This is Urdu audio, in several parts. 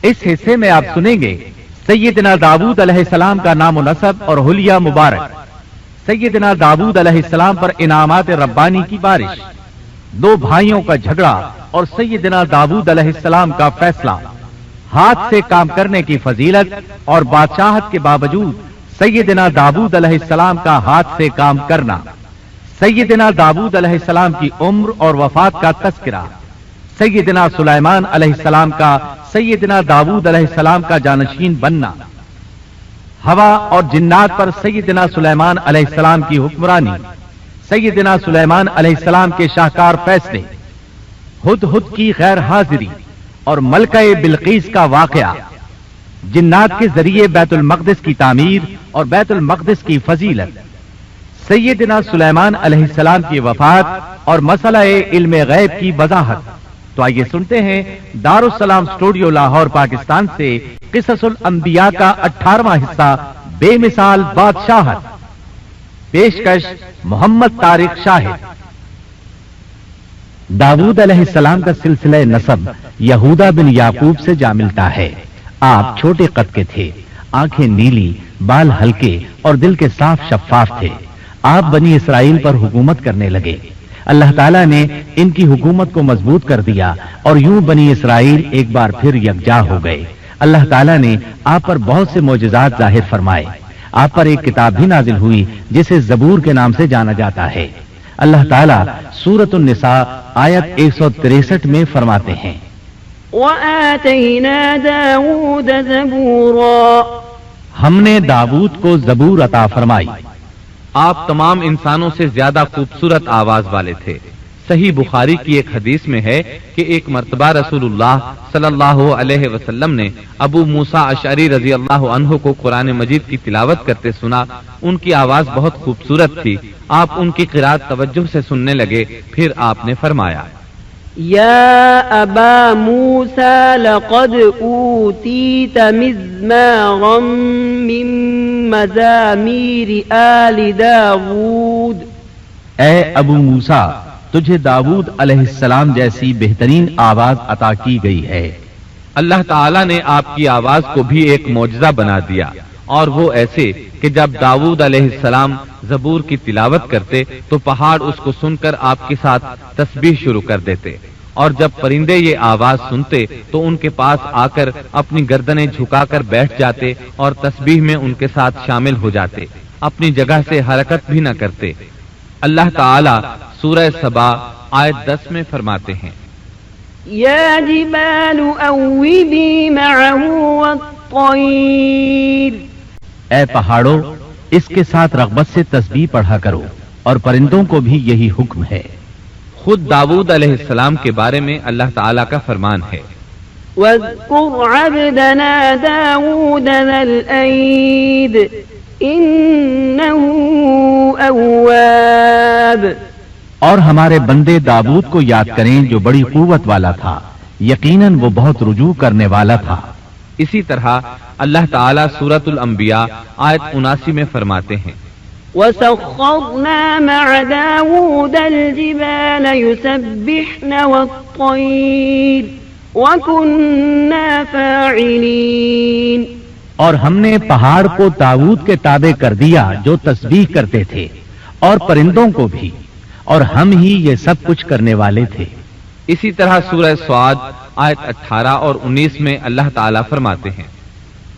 اس حصے میں آپ سنیں گے سیدنا داؤد علیہ السلام کا نام و نسب اور حلیہ مبارک، سیدنا داؤد علیہ السلام پر انعامات ربانی کی بارش، دو بھائیوں کا جھگڑا اور سیدنا داؤد علیہ السلام کا فیصلہ، ہاتھ سے کام کرنے کی فضیلت اور بادشاہت کے باوجود سیدنا داؤد علیہ السلام کا ہاتھ سے کام کرنا، سیدنا داؤد علیہ السلام کی عمر اور وفات کا تذکرہ، سیدنا سلیمان علیہ السلام کا سیدنا داؤد علیہ السلام کا جانشین بننا، ہوا اور جنات پر سیدنا سلیمان علیہ السلام کی حکمرانی، سیدنا سلیمان علیہ السلام کے شاہکار فیصلے، ہدہد کی غیر حاضری اور ملکہ بلقیس کا واقعہ، جنات کے ذریعے بیت المقدس کی تعمیر اور بیت المقدس کی فضیلت، سیدنا سلیمان علیہ السلام کی وفات اور مسئلہ علم غیب کی وضاحت۔ تو آئیے سنتے ہیں دارالسلام اسٹوڈیو لاہور پاکستان سے قصص الانبیاء کا 18واں حصہ بے مثال بادشاہت، پیشکش محمد طارق شاہد۔ داؤد علیہ السلام کا سلسلہ نسب یہودا بن یعقوب سے جا ملتا ہے۔ آپ چھوٹے قد کے تھے، آنکھیں نیلی، بال ہلکے اور دل کے صاف شفاف تھے۔ آپ بنی اسرائیل پر حکومت کرنے لگے۔ اللہ تعالیٰ نے ان کی حکومت کو مضبوط کر دیا اور یوں بنی اسرائیل ایک بار پھر یکجا ہو گئے۔ اللہ تعالیٰ نے آپ پر بہت سے معجزات ظاہر فرمائے۔ آپ پر ایک کتاب بھی نازل ہوئی جسے زبور کے نام سے جانا جاتا ہے۔ اللہ تعالیٰ سورۃ النساء آیت 163 میں فرماتے ہیں، وَآتَيْنَا دَاوُودَ زَبُورًا، ہم نے داؤد کو زبور عطا فرمائی۔ آپ تمام انسانوں سے زیادہ خوبصورت آواز والے تھے۔ صحیح بخاری کی ایک حدیث میں ہے کہ ایک مرتبہ رسول اللہ صلی اللہ علیہ وسلم نے ابو موسیٰ اشعری رضی اللہ عنہ کو قرآن مجید کی تلاوت کرتے سنا۔ ان کی آواز بہت خوبصورت تھی۔ آپ ان کی قرات توجہ سے سننے لگے، پھر آپ نے فرمایا، یا ابا موسیٰ لقد اوتیت مزمارا من مزامیر آل داود، اے ابو موسیٰ، تجھے داؤد علیہ السلام جیسی بہترین آواز عطا کی گئی ہے۔ اللہ تعالیٰ نے آپ کی آواز کو بھی ایک معجزہ بنا دیا، اور وہ ایسے کہ جب داؤد علیہ السلام زبور کی تلاوت کرتے تو پہاڑ اس کو سن کر آپ کے ساتھ تسبیح شروع کر دیتے، اور جب پرندے یہ آواز سنتے تو ان کے پاس آ کر اپنی گردنیں جھکا کر بیٹھ جاتے اور تسبیح میں ان کے ساتھ شامل ہو جاتے، اپنی جگہ سے حرکت بھی نہ کرتے۔ اللہ تعالیٰ سورہ سبا آیت 10 میں فرماتے ہیں، یا جبال اوبی معه والطیر، اے پہاڑوں، اس کے ساتھ رغبت سے تسبیح پڑھا کرو، اور پرندوں کو بھی یہی حکم ہے۔ خود داؤد علیہ السلام کے بارے میں اللہ تعالیٰ کا فرمان ہے، واذکر عبدنا داود ذا الأید انه اواب، اور ہمارے بندے داؤد کو یاد کریں جو بڑی قوت والا تھا، یقیناً وہ بہت رجوع کرنے والا تھا۔ اسی طرح اللہ تعالیٰ سورۃ الانبیاء آیت 79 میں فرماتے ہیں، وسخرنا مع داود الجبال يسبحن والطير وكنا فاعلين، اور ہم نے پہاڑ کو داؤد کے تابع کر دیا جو تسبیح کرتے تھے، اور پرندوں کو بھی، اور ہم ہی یہ سب کچھ کرنے والے تھے۔ اسی طرح سورہ سعد آیت 18 اور 19 میں اللہ تعالیٰ فرماتے ہیں،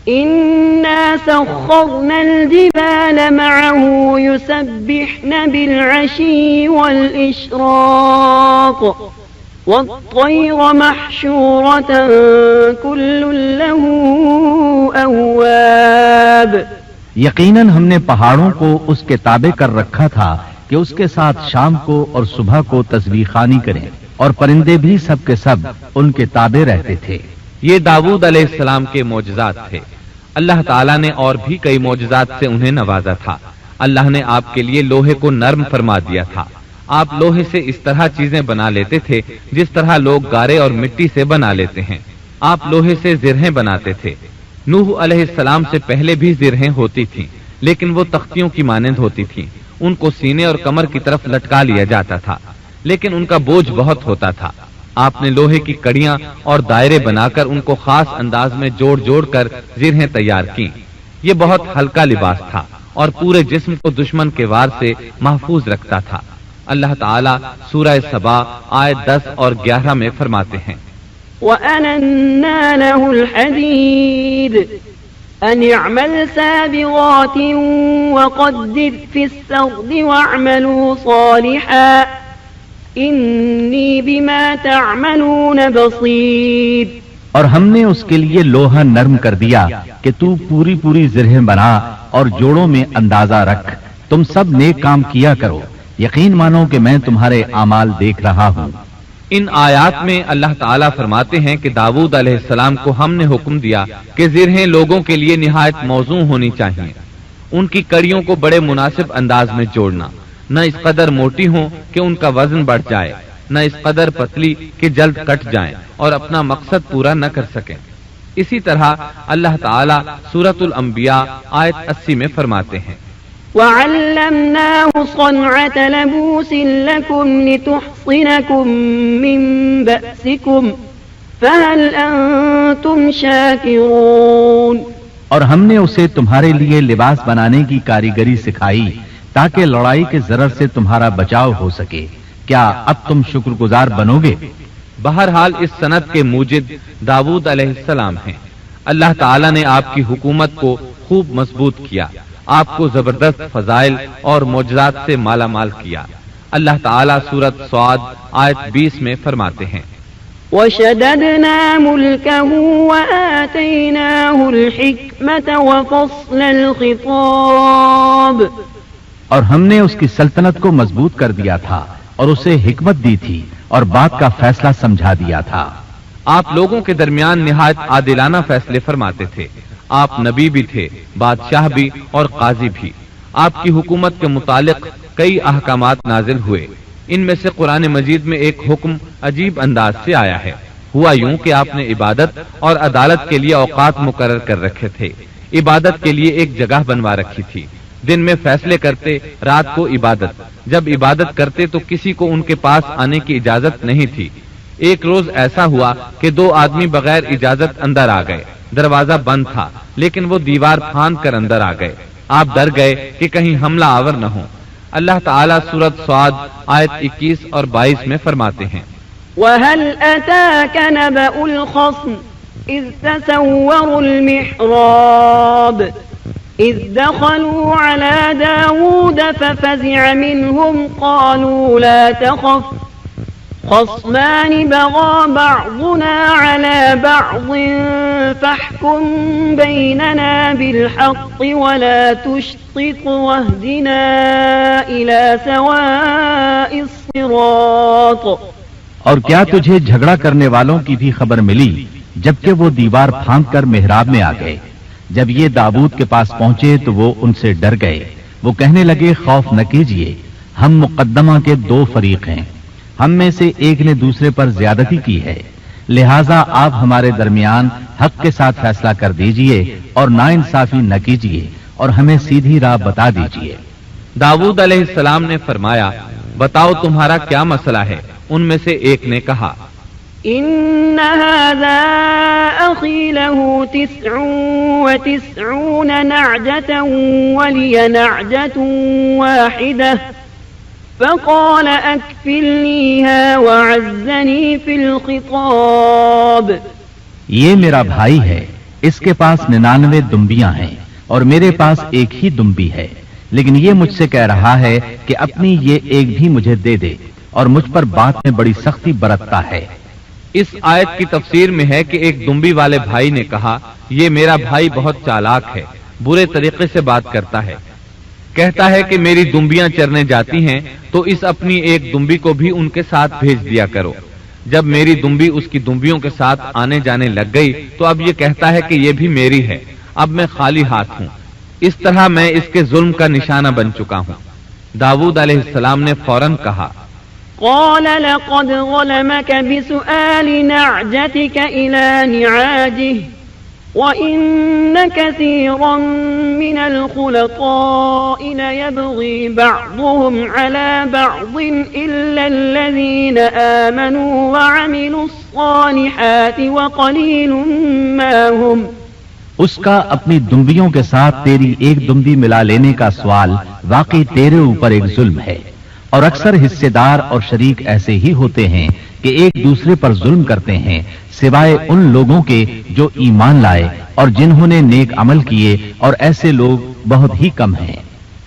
إنا سخرنا الجبال معه يسبحن بالعشي والإشراق والطير محشورة كل له أواب، یقیناً ہم نے پہاڑوں کو اس کے تابع کر رکھا تھا کہ اس کے ساتھ شام کو اور صبح کو تسبیح خوانی کریں، اور پرندے بھی سب کے سب ان کے تابع رہتے تھے۔ یہ داؤد علیہ السلام کے معجزات تھے۔ اللہ تعالیٰ نے اور بھی کئی معجزات سے انہیں نوازا تھا۔ اللہ نے آپ کے لیے لوہے کو نرم فرما دیا تھا۔ آپ لوہے سے اس طرح چیزیں بنا لیتے تھے جس طرح لوگ گارے اور مٹی سے بنا لیتے ہیں۔ آپ لوہے سے زرہیں بناتے تھے۔ نوح علیہ السلام سے پہلے بھی زرہیں ہوتی تھیں، لیکن وہ تختیوں کی مانند ہوتی تھیں۔ ان کو سینے اور کمر کی طرف لٹکا لیا جاتا تھا، لیکن ان کا بوجھ بہت ہوتا تھا۔ آپ نے لوہے کی کڑیاں اور دائرے بنا کر ان کو خاص انداز میں جوڑ جوڑ کر زرہیں تیار کی۔ یہ بہت ہلکا لباس تھا اور پورے جسم کو دشمن کے وار سے محفوظ رکھتا تھا۔ اللہ تعالیٰ سورہ سبا آیت 10 اور 11 میں فرماتے ہیں وَأَلَنَّا لَهُ الْحَدِيدَ أَنِ اعْمَلْ سَابِغَاتٍ وَقَدِّرْ فِي السَّرْدِ وَاعْمَلُوا صَالِحًا إِنِّي بِمَا تَعْمَلُونَ بَصِيرٌ۔ اور ہم نے اس کے لیے لوہا نرم کر دیا کہ تو پوری پوری زرہیں بنا اور جوڑوں میں اندازہ رکھ، تم سب نیک کام کیا کرو، یقین مانو کہ میں تمہارے اعمال دیکھ رہا ہوں۔ ان آیات میں اللہ تعالیٰ فرماتے ہیں کہ داؤد علیہ السلام کو ہم نے حکم دیا کہ زرہیں لوگوں کے لیے نہایت موزوں ہونی چاہیے، ان کی کڑیوں کو بڑے مناسب انداز میں جوڑنا، نہ اس قدر موٹی ہوں کہ ان کا وزن بڑھ جائے، نہ اس قدر پتلی کہ جلد کٹ جائیں اور اپنا مقصد پورا نہ کر سکیں۔ اسی طرح اللہ تعالیٰ سورۃ الانبیاء آیت 80 میں فرماتے ہیں وَعَلَّمْنَاهُ صَنْعَةَ لَبُوسٍ لَكُمْ لِتُحْصِنَكُمْ مِنْ بَأْسِكُمْ فَهَلْ أَنْتُمْ شَاكِرُونَ۔ اور ہم نے اسے تمہارے لیے لباس بنانے کی کاریگری سکھائی تاکہ لڑائی کے ضرر سے تمہارا بچاؤ ہو سکے، کیا اب تم شکر گزار بنو گے؟ بہرحال اس سند کے موجد داؤد علیہ السلام ہیں۔ اللہ تعالیٰ نے آپ کی حکومت کو خوب مضبوط کیا، آپ کو زبردست فضائل اور معجزات سے مالا مال کیا۔ اللہ تعالیٰ سورۃ صاد آیت 20 میں فرماتے ہیں وَشَدَدْنَا مُلْكَهُ وَآتَيْنَاهُ الْحِكْمَةَ وَفَصْلَ الْخِطَابِ۔ اور ہم نے اس کی سلطنت کو مضبوط کر دیا تھا اور اسے حکمت دی تھی اور بات کا فیصلہ سمجھا دیا تھا۔ آپ لوگوں کے درمیان نہایت عادلانہ فیصلے فرماتے تھے، آپ نبی بھی تھے، بادشاہ بھی اور قاضی بھی۔ آپ کی حکومت کے متعلق کئی احکامات نازل ہوئے، ان میں سے قرآن مجید میں ایک حکم عجیب انداز سے آیا ہے۔ ہوا یوں کہ آپ نے عبادت اور عدالت کے لیے اوقات مقرر کر رکھے تھے، عبادت کے لیے ایک جگہ بنوا رکھی تھی، دن میں فیصلے کرتے، رات کو عبادت۔ جب عبادت کرتے تو کسی کو ان کے پاس آنے کی اجازت نہیں تھی۔ ایک روز ایسا ہوا کہ 2 آدمی بغیر اجازت اندر آ گئے، دروازہ بند تھا لیکن وہ دیوار پھاند کر اندر آ گئے۔ آپ ڈر گئے کہ کہیں حملہ آور نہ ہو۔ اللہ تعالیٰ سورۃ صاد آیت 21 اور 22 میں فرماتے ہیں وَهَلْ أَتَاكَ نَبَأُ الْخَصْمِ إِذْ تَسَوَّرُوا الْمِحْرَابَ إِذْ دَخَلُوا عَلَى دَاوُودَ فَفَزِعَ مِنْهُمْ قَالُوا لَا تَخَفْ خَصْمَانِ بَغَى بَعْضُنَا عَلَى بَعْضٍ فَاحْكُم بَيْنَنَا بِالْحَقِّ وَلَا تُشْطِطْ وَاهْدِنَا إِلَى سَوَاءِ الصِّرَاطِ۔ اور کیا تجھے جھگڑا کرنے والوں کی بھی خبر ملی جبکہ وہ دیوار پھاند کر محراب میں آ گئے؟ جب یہ داؤد کے پاس پہنچے تو وہ ان سے ڈر گئے، وہ کہنے لگے خوف نہ کیجیے، ہم مقدمہ کے 2 فریق ہیں، ہم میں سے ایک نے دوسرے پر زیادتی کی ہے، لہٰذا آپ ہمارے درمیان حق کے ساتھ فیصلہ کر دیجئے اور ناانصافی نہ کیجیے اور ہمیں سیدھی راہ بتا دیجئے۔ داؤد علیہ السلام نے فرمایا بتاؤ تمہارا کیا مسئلہ ہے؟ ان میں سے ایک نے کہا إن هذا أخي له 99 نعجة ولي نعجة واحدة فقال أكفلنيها وعزني في الخطاب۔ یہ میرا بھائی ہے، اس کے پاس 99 دمبیاں ہیں اور میرے پاس ایک ہی دمبی ہے، لیکن یہ مجھ سے کہہ رہا ہے کہ اپنی یہ ایک بھی مجھے دے دے اور مجھ پر بات میں بڑی سختی برتتا ہے۔ اس آیت کی تفسیر میں ہے کہ ایک دمبی والے بھائی نے کہا یہ میرا بھائی بہت چالاک ہے، برے طریقے سے بات کرتا ہے، کہتا ہے کہ میری دمبیاں چرنے جاتی ہیں تو اس اپنی ایک دمبی کو بھی ان کے ساتھ بھیج دیا کرو۔ جب میری دمبی اس کی دمبیوں کے ساتھ آنے جانے لگ گئی تو اب یہ کہتا ہے کہ یہ بھی میری ہے، اب میں خالی ہاتھ ہوں۔ اس طرح میں اس کے ظلم کا نشانہ بن چکا ہوں۔ داؤد علیہ السلام نے فوراً کہا قال لقد ظلمك بسؤال نعجتك إلى نعاجه وَإِنَّ كَثِيرًا مِنَ الْخُلَطَاءِ لَيَبْغِي بَعْضُهُمْ عَلَى بَعْضٍ إِلَّا الَّذِينَ آمَنوا وَعَمِلُوا الصَّالِحَاتِ وَقَلِيلٌ مَا هُمْ۔ اس کا اپنی دمبیوں کے ساتھ تیری ایک دمبی ملا لینے کا سوال واقعی تیرے اوپر ایک ظلم ہے، اور اکثر حصے دار اور شریک ایسے ہی ہوتے ہیں کہ ایک دوسرے پر ظلم کرتے ہیں، سوائے ان لوگوں کے جو ایمان لائے اور جنہوں نے نیک عمل کیے، اور ایسے لوگ بہت ہی کم ہیں۔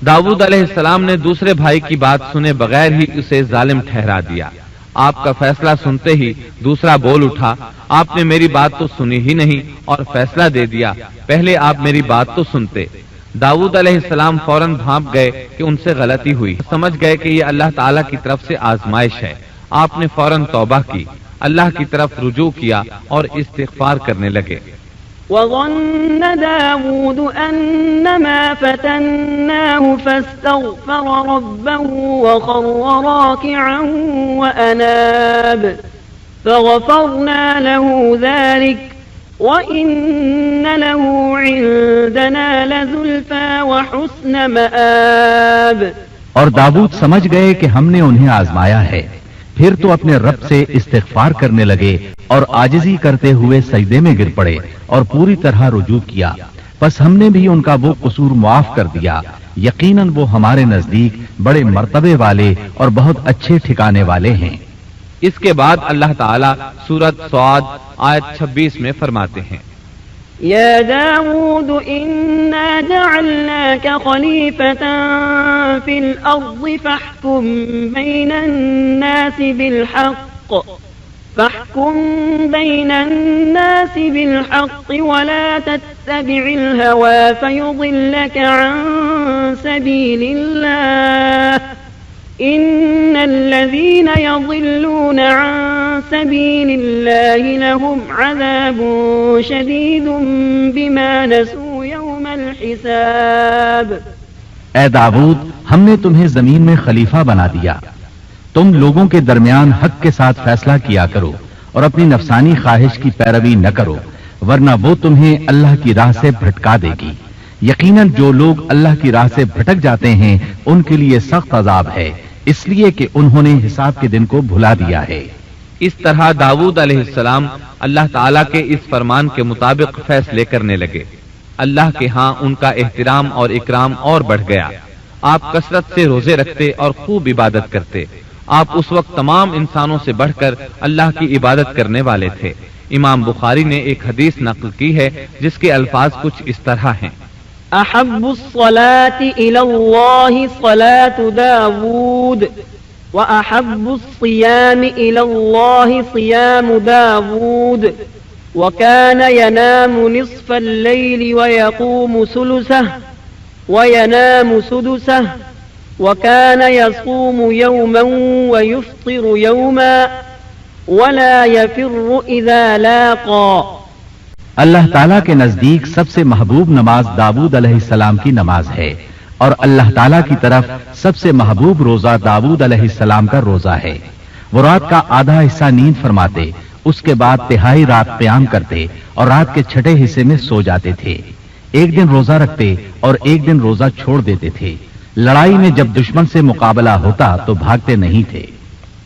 داؤد علیہ السلام نے دوسرے بھائی کی بات سنے بغیر ہی اسے ظالم ٹھہرا دیا۔ آپ کا فیصلہ سنتے ہی دوسرا بول اٹھا، آپ نے میری بات تو سنی ہی نہیں اور فیصلہ دے دیا، پہلے آپ میری بات تو سنتے۔ داؤد علیہ السلام فوراً بھانپ گئے کہ ان سے غلطی ہوئی، سمجھ گئے کہ یہ اللہ تعالیٰ کی طرف سے آزمائش ہے۔ آپ نے فوراً توبہ کی، اللہ کی طرف رجوع کیا اور استغفار کرنے لگے۔ وَظَنَّ دَاوُودُ أَنَّمَا فَتَنَّاهُ فَاسْتَغْفَرَ رَبَّهُ وَخَرَّ رَاكِعًا وَأَنَابَ فَغَفَرْنَا لَهُ ذَلِكَ وَإِنَّ لَهُ عِندَنَا لَزُلْفَىٰ وَحُسْنَ مَآبٍ۔ اور داؤد سمجھ گئے کہ ہم نے انہیں آزمایا ہے، پھر تو اپنے رب سے استغفار کرنے لگے اور عاجزی کرتے ہوئے سجدے میں گر پڑے اور پوری طرح رجوع کیا، پس ہم نے بھی ان کا وہ قصور معاف کر دیا، یقیناً وہ ہمارے نزدیک بڑے مرتبے والے اور بہت اچھے ٹھکانے والے ہیں۔ اس کے بعد اللہ تعالیٰ سورۃ صاد آیت 26 میں فرماتے ہیں، يا داود إنا جعلناك خليفة في الأرض فاحكم بين الناس بالحق ولا تتبع الهوى فيضلك عن سبيل الله إن الذين يضلون عن سبيل الله لهم عذاب شديد بما نسوا يوم الحساب۔ اے داؤد، ہم نے تمہیں زمین میں خلیفہ بنا دیا، تم لوگوں کے درمیان حق کے ساتھ فیصلہ کیا کرو اور اپنی نفسانی خواہش کی پیروی نہ کرو، ورنہ وہ تمہیں اللہ کی راہ سے بھٹکا دے گی۔ یقیناً جو لوگ اللہ کی راہ سے بھٹک جاتے ہیں ان کے لیے سخت عذاب ہے، اس لیے کہ انہوں نے حساب کے دن کو بھلا دیا ہے۔ اس طرح داؤد علیہ السلام اللہ تعالیٰ کے اس فرمان کے مطابق فیصلے کرنے لگے۔ اللہ کے ہاں ان کا احترام اور اکرام اور بڑھ گیا۔ آپ کثرت سے روزے رکھتے اور خوب عبادت کرتے۔ آپ اس وقت تمام انسانوں سے بڑھ کر اللہ کی عبادت کرنے والے تھے۔ امام بخاری نے ایک حدیث نقل کی ہے جس کے الفاظ کچھ اس طرح ہیں، أحب الصلاة إلى الله صلاة داود وأحب الصيام إلى الله صيام داود وكان ينام نصف الليل ويقوم ثلثه وينام سدسه وكان يصوم يوما ويفطر يوما ولا يفر إذا لاقى۔ اللہ تعالیٰ کے نزدیک سب سے محبوب نماز داؤد علیہ السلام کی نماز ہے، اور اللہ تعالیٰ کی طرف سب سے محبوب روزہ داؤد علیہ السلام کا روزہ ہے۔ وہ رات کا آدھا حصہ نیند فرماتے، اس کے بعد تہائی رات قیام کرتے اور رات کے چھٹے حصے میں سو جاتے تھے۔ ایک دن روزہ رکھتے اور ایک دن روزہ چھوڑ دیتے تھے۔ لڑائی میں جب دشمن سے مقابلہ ہوتا تو بھاگتے نہیں تھے۔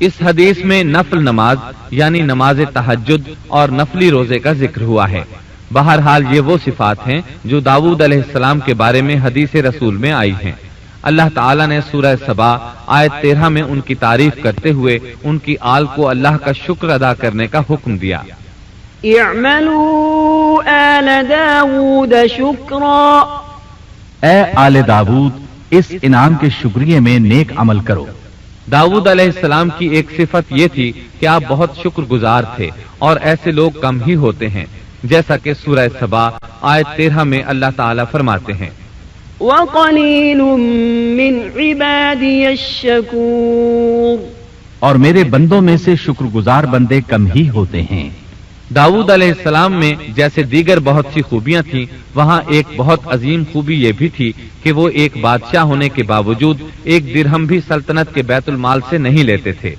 اس حدیث میں نفل نماز یعنی نماز تہجد اور نفلی روزے کا ذکر ہوا ہے۔ بہرحال یہ وہ صفات ہیں جو داؤد علیہ السلام کے بارے میں حدیث رسول میں آئی ہیں۔ اللہ تعالیٰ نے سورہ سبا آیت 13 میں ان کی تعریف کرتے ہوئے ان کی آل کو اللہ کا شکر ادا کرنے کا حکم دیا۔ اعملوا آل داود شکرا، اے آل داؤد اس انعام کے شکریہ میں نیک عمل کرو۔ داؤد علیہ السلام کی ایک صفت یہ تھی کہ آپ بہت شکر گزار تھے، اور ایسے لوگ کم ہی ہوتے ہیں، جیسا کہ سورہ سبا آیت 13 میں اللہ تعالیٰ فرماتے ہیں، وَقَلِيلٌ مِّنْ عِبَادِيَ الشَّكُورُ، اور میرے بندوں میں سے شکر گزار بندے کم ہی ہوتے ہیں۔ داؤد علیہ السلام میں جیسے دیگر بہت سی خوبیاں تھیں، وہاں ایک بہت عظیم خوبی یہ بھی تھی کہ وہ ایک بادشاہ ہونے کے باوجود ایک درہم بھی سلطنت کے بیت المال سے نہیں لیتے تھے۔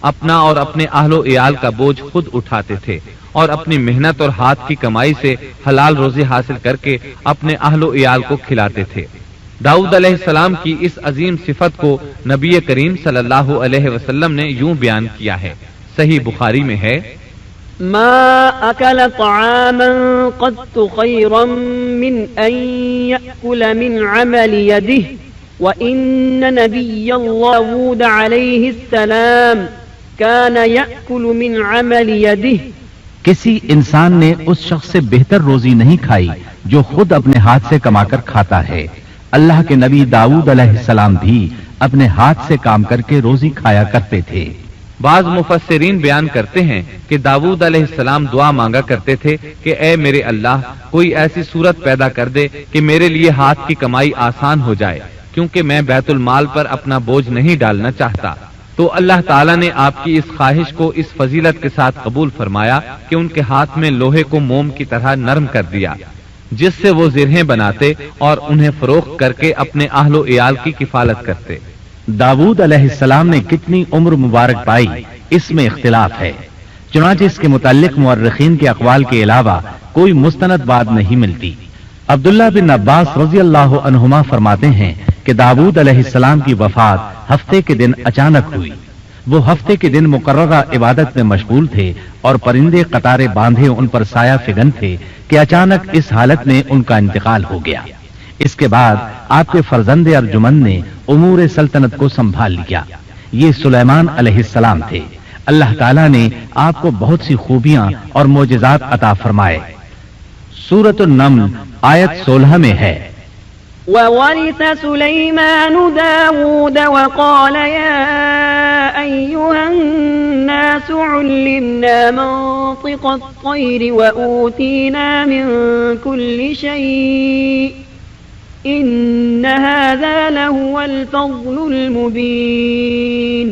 اپنا اور اپنے اہل و عیال کا بوجھ خود اٹھاتے تھے اور اپنی محنت اور ہاتھ کی کمائی سے حلال روزی حاصل کر کے اپنے اہل و عیال کو کھلاتے تھے۔ داؤد علیہ السلام کی اس عظیم صفت کو نبی کریم صلی اللہ علیہ وسلم نے یوں بیان کیا ہے، صحیح بخاری میں ہے، ما أكل طعاما قط خيرا من أن يأكل من عمل يده وإن نبي الله داود عليه السلام كان يأكل من عمل يده۔ کسی انسان نے اس شخص سے بہتر روزی نہیں کھائی جو خود اپنے ہاتھ سے کما کر کھاتا ہے۔ اللہ کے نبی داؤد علیہ السلام بھی اپنے ہاتھ سے کام کر کے روزی کھایا کرتے تھے۔ بعض مفسرین بیان کرتے ہیں کہ داؤد علیہ السلام دعا مانگا کرتے تھے کہ اے میرے اللہ، کوئی ایسی صورت پیدا کر دے کہ میرے لیے ہاتھ کی کمائی آسان ہو جائے، کیونکہ میں بیت المال پر اپنا بوجھ نہیں ڈالنا چاہتا۔ تو اللہ تعالیٰ نے آپ کی اس خواہش کو اس فضیلت کے ساتھ قبول فرمایا کہ ان کے ہاتھ میں لوہے کو موم کی طرح نرم کر دیا، جس سے وہ زرہیں بناتے اور انہیں فروخت کر کے اپنے اہل و عیال کی کفالت کرتے۔ داؤد علیہ السلام نے کتنی عمر مبارک پائی، اس میں اختلاف ہے، چنانچہ اس کے متعلق مورخین کے اقوال کے علاوہ کوئی مستند بات نہیں ملتی۔ عبداللہ بن عباس رضی اللہ عنہما فرماتے ہیں کہ داؤد علیہ السلام کی وفات ہفتے کے دن اچانک ہوئی۔ وہ ہفتے کے دن مقررہ عبادت میں مشغول تھے اور پرندے قطارے باندھے ان پر سایہ فگن تھے کہ اچانک اس حالت میں ان کا انتقال ہو گیا۔ اس کے بعد آپ کے فرزند ارجمند نے امور سلطنت کو سنبھال لیا۔ یہ سلیمان علیہ السلام تھے۔ اللہ تعالیٰ نے آپ کو بہت سی خوبیاں اور معجزات عطا فرمائے۔ سورۃ النمل آیت 16 میں ہے، وورث سليمان داود وقال يا أيها الناس علمنا منطق الطير وأوتينا من كل شيء إن هذا لهو الفضل المبين۔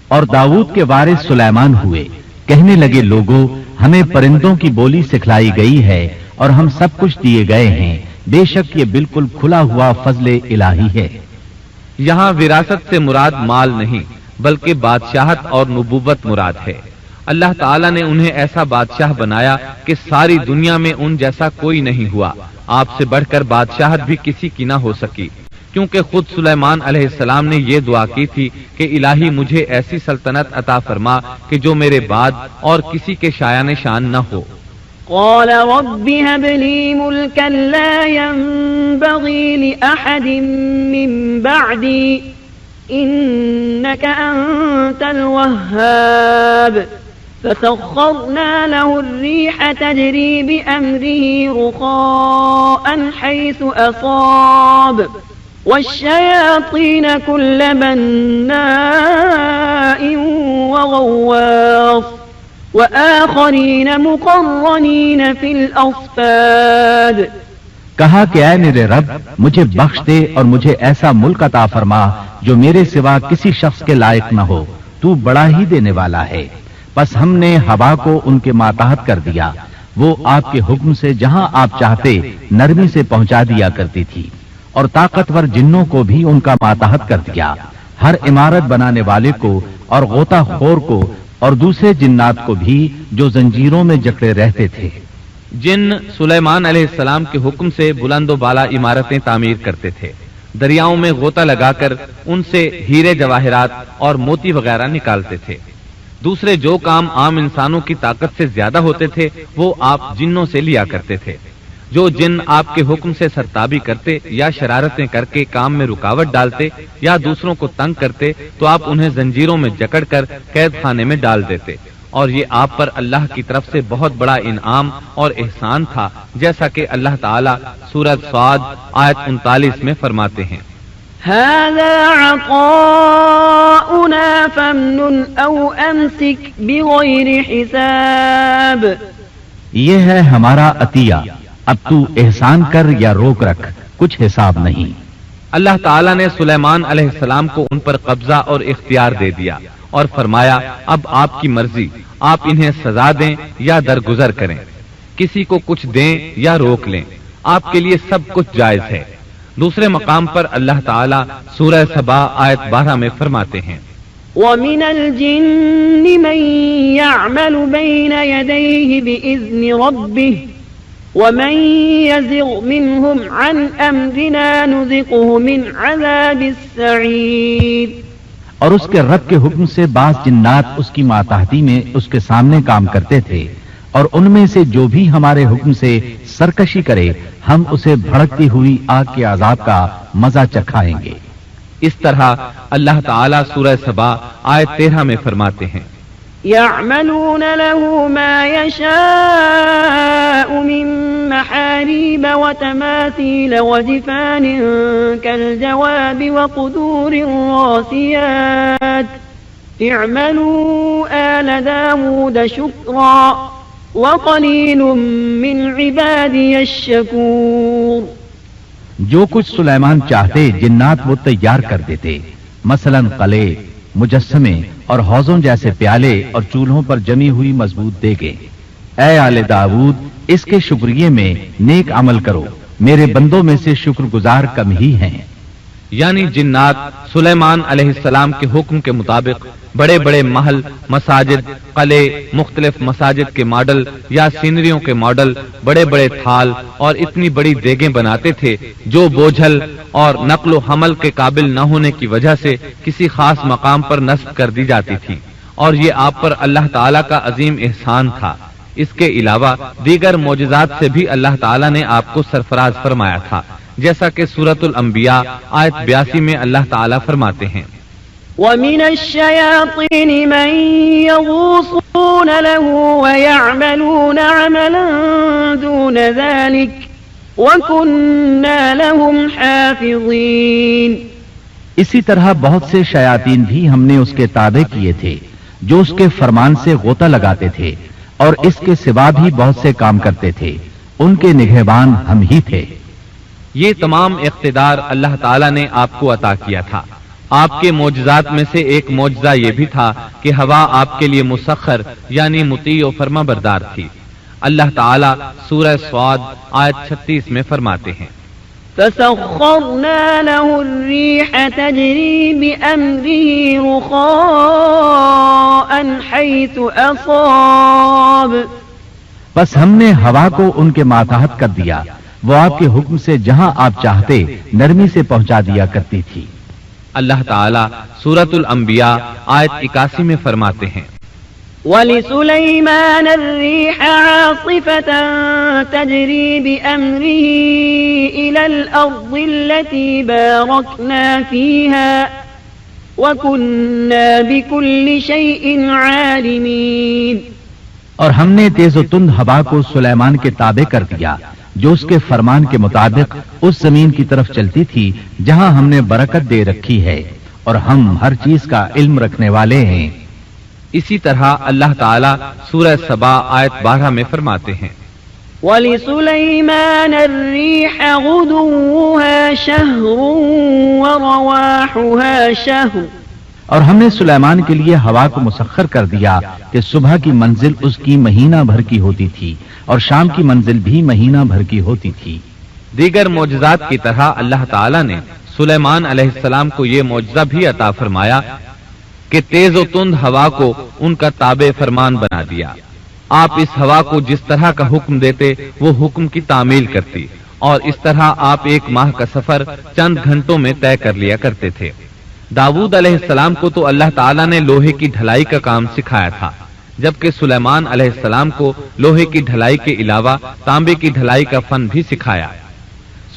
اور داؤد کے وارث سلیمان ہوئے، کہنے لگے لوگوں، ہمیں پرندوں کی بولی سکھلائی گئی ہے اور ہم سب کچھ دیے گئے ہیں، بے شک یہ بالکل کھلا ہوا فضل الہی ہے۔ یہاں وراثت سے مراد مال نہیں بلکہ بادشاہت اور نبوت مراد ہے۔ اللہ تعالیٰ نے انہیں ایسا بادشاہ بنایا کہ ساری دنیا میں ان جیسا کوئی نہیں ہوا، آپ سے بڑھ کر بادشاہت بھی کسی کی نہ ہو سکی، کیونکہ خود سلیمان علیہ السلام نے یہ دعا کی تھی کہ الہی مجھے ایسی سلطنت عطا فرما کہ جو میرے بعد اور کسی کے شایان شان نہ ہو۔ قال رب هب لي ملكا لا ينبغي لأحد من بعدي إنك أنت الوهاب فسخرنا له الريح تجري بأمره رخاء حيث أصاب والشياطين كل بناء وغواص وآخرین مقرنین فی الأصفاد۔ کہا کہ اے میرے رب، مجھے بخش دے اور مجھے ایسا ملک عطا فرما جو میرے سوا کسی شخص کے لائق نہ ہو، تو بڑا ہی دینے والا ہے۔ پس ہم نے ہوا کو ان کے ماتحت کر دیا، وہ آپ کے حکم سے جہاں آپ چاہتے نرمی سے پہنچا دیا کرتی تھی، اور طاقتور جنوں کو بھی ان کا ماتحت کر دیا، ہر عمارت بنانے والے کو اور غوطہ خور کو اور دوسرے جنات کو بھی جو زنجیروں میں جکڑے رہتے تھے۔ جن سلیمان علیہ السلام کے حکم سے بلند و بالا عمارتیں تعمیر کرتے تھے، دریاؤں میں غوطہ لگا کر ان سے ہیرے جواہرات اور موتی وغیرہ نکالتے تھے۔ دوسرے جو کام عام انسانوں کی طاقت سے زیادہ ہوتے تھے وہ آپ جنوں سے لیا کرتے تھے۔ جو جن آپ کے حکم سے سرتابی کرتے یا شرارتیں کر کے کام میں رکاوٹ ڈالتے یا دوسروں کو تنگ کرتے تو آپ انہیں زنجیروں میں جکڑ کر قید خانے میں ڈال دیتے، اور یہ آپ پر اللہ کی طرف سے بہت بڑا انعام اور احسان تھا، جیسا کہ اللہ تعالیٰ سورۃ صاد آیت 39 میں فرماتے ہیں، هذا عطاؤنا فامنن او امسك بغیر حساب۔ یہ ہے ہمارا عطیہ، اب تو احسان کر یا روک رکھ، کچھ حساب نہیں۔ اللہ تعالیٰ نے سلیمان علیہ السلام کو ان پر قبضہ اور اختیار دے دیا اور فرمایا اب آپ کی مرضی، آپ انہیں سزا دیں یا درگزر کریں، کسی کو کچھ دیں یا روک لیں، آپ کے لیے سب کچھ جائز ہے۔ دوسرے مقام پر اللہ تعالیٰ سورہ سبا آیت 12 میں فرماتے ہیں، ومن الجن من يعمل بين يديه بإذن ربه ومن يزغ منهم عن أمرنا نذقه من عذاب السعير. اور اس کے رب کے حکم سے بعض جنات اس کی ماتحتی میں اس کے سامنے کام کرتے تھے، اور ان میں سے جو بھی ہمارے حکم سے سرکشی کرے ہم اسے بھڑکتی ہوئی آگ کے عذاب کا مزہ چکھائیں گے. اس طرح اللہ تعالیٰ سورہ سبا آیت 13 میں فرماتے ہیں يعملون له ما يشاء من محاريب وتماثيل وجفان كالجواب وقدور الراسيات اعملوا آل داود شكرا وقليل من عبادي الشكور. جو کچھ سلیمان چاہتے جنات وہ تیار کر دیتے، مثلا قلعے، مجسمے اور حوضوں جیسے پیالے اور چولہوں پر جمی ہوئی مضبوط دیگیں. اے آل داود اس کے شکریے میں نیک عمل کرو، میرے بندوں میں سے شکر گزار کم ہی ہیں. یعنی جنات سلیمان علیہ السلام کے حکم کے مطابق بڑے بڑے محل، مساجد، قلعے، مختلف مساجد کے ماڈل یا سینریوں کے ماڈل، بڑے بڑے تھال اور اتنی بڑی دیگیں بناتے تھے جو بوجھل اور نقل و حمل کے قابل نہ ہونے کی وجہ سے کسی خاص مقام پر نصب کر دی جاتی تھی، اور یہ آپ پر اللہ تعالیٰ کا عظیم احسان تھا. اس کے علاوہ دیگر معجزات سے بھی اللہ تعالیٰ نے آپ کو سرفراز فرمایا تھا، جیسا کہ سورۃ الانبیاء آیت 82 میں اللہ تعالیٰ فرماتے ہیں وَمِنَ الشَّيَاطِينِ مَن يَغُوصُونَ لَهُ وَيَعْمَلُونَ عَمَلًا دُونَ ذَلِكَ وَكُنَّا لَهُمْ حَافِظِينَ. اسی طرح بہت سے شیاطین بھی ہم نے اس کے تابع کیے تھے جو اس کے فرمان سے غوطہ لگاتے تھے، اور اس کے سوا بھی بہت سے کام کرتے تھے، ان کے نگہبان ہم ہی تھے. یہ تمام اقتدار اللہ تعالیٰ نے آپ کو عطا کیا تھا. آپ کے معجزات میں سے ایک معجزہ یہ بھی تھا کہ ہوا آپ کے لیے مسخر یعنی مطیع و فرما بردار تھی. اللہ تعالیٰ سورہ صاد آیت 36 میں فرماتے ہیں فَسَخَّرْنَا لَهُ الرِّيحَ تَجْرِي بِأَمْرِهِ رُخَاءً حَيْثُ أَصَابَ. بس ہم نے ہوا کو ان کے ماتحت کر دیا، وہ آپ کے حکم سے جہاں آپ چاہتے نرمی سے پہنچا دیا کرتی تھی. اللہ تعالیٰ سورۃ الانبیاء آیت 81 میں فرماتے ہیں وَلِسُلَيْمَانَ الرِّيحَ عَاصِفَةً تَجْرِي بِأَمْرِهِ إِلَى الْأَرْضِ الَّتِي بَارَكْنَا فِيهَا وَكُنَّا بِكُلِّ شَيْءٍ عَالِمِينَ. اور ہم نے تیز و تند ہوا کو سلیمان کے تابع کر دیا جو اس کے فرمان کے مطابق اس زمین کی طرف چلتی تھی جہاں ہم نے برکت دے رکھی ہے، اور ہم ہر چیز کا علم رکھنے والے ہیں. اسی طرح اللہ تعالیٰ سورہ سبا آیت 12 میں فرماتے ہیں وَلِسُلَيْمَانَ الرِّيحَ غُدُوُّهَا شَهْرٌ وَرَوَاحُهَا شَهْرٌ. اور ہم نے سلیمان کے لیے ہوا کو مسخر کر دیا کہ صبح کی منزل اس کی مہینہ بھر کی ہوتی تھی اور شام کی منزل بھی مہینہ بھر کی ہوتی تھی. دیگر معجزات کی طرح اللہ تعالیٰ نے سلیمان علیہ السلام کو یہ معجزہ بھی عطا فرمایا کہ تیز و تند ہوا کو ان کا تابع فرمان بنا دیا. آپ اس ہوا کو جس طرح کا حکم دیتے وہ حکم کی تعمیل کرتی، اور اس طرح آپ ایک ماہ کا سفر چند گھنٹوں میں طے کر لیا کرتے تھے. داؤد علیہ السلام کو تو اللہ تعالیٰ نے لوہے کی ڈھلائی کا کام سکھایا تھا، جبکہ سلیمان علیہ السلام کو لوہے کی ڈھلائی کے علاوہ تانبے کی ڈھلائی کا فن بھی سکھایا.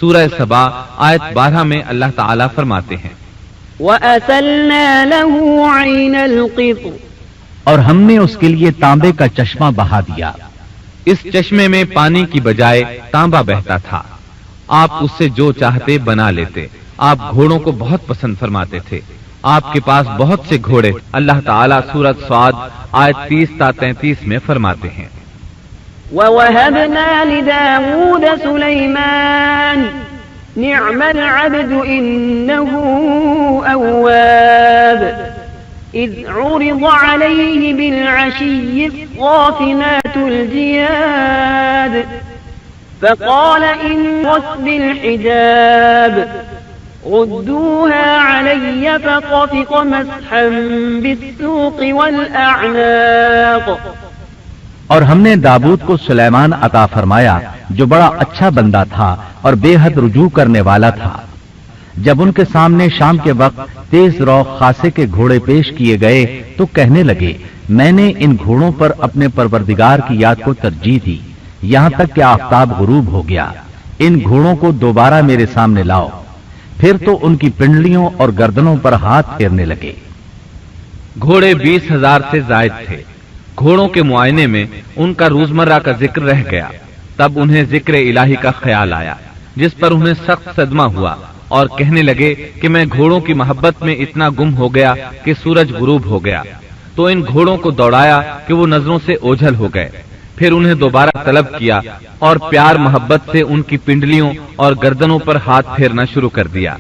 سورہ سبا آیت 12 میں اللہ تعالیٰ فرماتے ہیں وَأَسَلْنَا لَهُ عَيْنَ الْقِطْرِ. اور ہم نے اس کے لیے تانبے کا چشمہ بہا دیا. اس چشمے میں پانی کی بجائے تانبا بہتا تھا. آپ اس سے جو چاہتے بنا لیتے. آپ گھوڑوں کو بہت پسند فرماتے تھے. آپ کے پاس بہت سے گھوڑے. اللہ تعالیٰ سورۃ صاد آیت 30 تا 33 میں فرماتے ہیں وَوَهَبْنَا لِدَاوُودَ سُلَيْمَانَ نِعْمَ الْعَبْدُ إِنَّهُ أَوَّابٌ إِذْ عُرِضَ عَلَيْهِ بِالْعَشِيِّ الصَّافِنَاتُ الْجِيَادُ فَقَالَ إِنَّ رَبِّ الْحِجَابُ ردوها علي فطفق مسحا بالسوق والأعناق. اور ہم نے داؤد کو سلیمان عطا فرمایا جو بڑا اچھا بندہ تھا اور بے حد رجوع کرنے والا تھا. جب ان کے سامنے شام کے وقت تیز رو خاصے کے گھوڑے پیش کیے گئے تو کہنے لگے میں نے ان گھوڑوں پر اپنے پروردگار کی یاد کو ترجیح دی یہاں تک کہ آفتاب غروب ہو گیا. ان گھوڑوں کو دوبارہ میرے سامنے لاؤ. پھر تو ان کی پنڈلیوں اور گردنوں پر ہاتھ پھیرنے لگے. گھوڑے 20,000 سے زائد تھے. گھوڑوں کے معائنے میں ان کا روزمرہ کا ذکر رہ گیا. تب انہیں ذکر الہی کا خیال آیا جس پر انہیں سخت صدمہ ہوا اور کہنے لگے کہ میں گھوڑوں کی محبت میں اتنا گم ہو گیا کہ سورج غروب ہو گیا. تو ان گھوڑوں کو دوڑایا کہ وہ نظروں سے اوجھل ہو گئے. پھر انہیں دوبارہ طلب کیا اور پیار محبت سے ان کی پنڈلیوں اور گردنوں پر ہاتھ پھیرنا شروع کر دیا.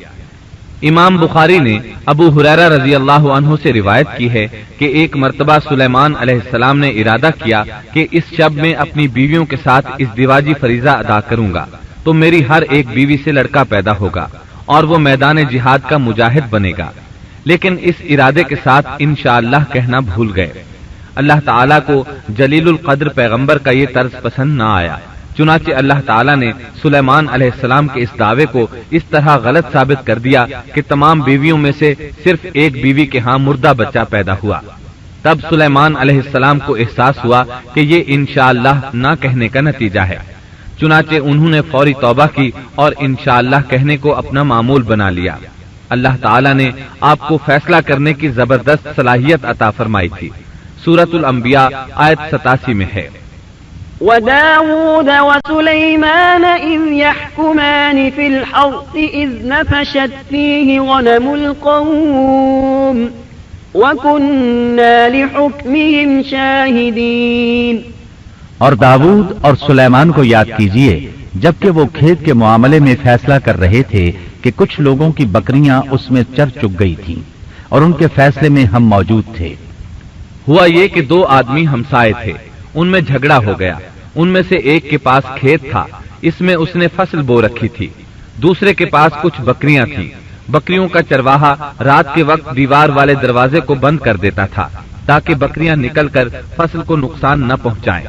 امام بخاری نے ابو ہریرہ رضی اللہ عنہ سے روایت کی ہے کہ ایک مرتبہ سلیمان علیہ السلام نے ارادہ کیا کہ اس شب میں اپنی بیویوں کے ساتھ اس دیواجی فریضہ ادا کروں گا تو میری ہر ایک بیوی سے لڑکا پیدا ہوگا اور وہ میدان جہاد کا مجاہد بنے گا. لیکن اس ارادے کے ساتھ انشاءاللہ کہنا بھول گئے. اللہ تعالیٰ کو جلیل القدر پیغمبر کا یہ طرز پسند نہ آیا. چنانچہ اللہ تعالیٰ نے سلیمان علیہ السلام کے اس دعوے کو اس طرح غلط ثابت کر دیا کہ تمام بیویوں میں سے صرف ایک بیوی کے ہاں مردہ بچہ پیدا ہوا. تب سلیمان علیہ السلام کو احساس ہوا کہ یہ انشاءاللہ نہ کہنے کا نتیجہ ہے. چنانچہ انہوں نے فوری توبہ کی اور انشاءاللہ کہنے کو اپنا معمول بنا لیا. اللہ تعالیٰ نے آپ کو فیصلہ کرنے کی زبردست صلاحیت عطا فرمائی تھی. سورۃ الانبیاء آیت 87 میں ہے وداود وسليمان إذ يحكمان في الحرث إذ نفشت فيه غنم القوم وكنا لحكمهم شاهدين. اور داؤد اور سلیمان کو یاد کیجئے جبکہ وہ کھیت کے معاملے میں فیصلہ کر رہے تھے کہ کچھ لوگوں کی بکریاں اس میں چر چگ گئی تھیں اور ان کے فیصلے میں ہم موجود تھے. ہوا یہ کہ دو آدمی ہمسائے تھے. ان میں جھگڑا ہو گیا. ان میں سے ایک کے پاس کھیت تھا, اس میں اس نے فصل بو رکھی تھی. دوسرے کے پاس کچھ بکریاں تھیں. بکریوں کا چرواہا رات کے وقت دیوار والے دروازے کو بند کر دیتا تھا تاکہ بکریاں نکل کر فصل کو نقصان نہ پہنچائیں.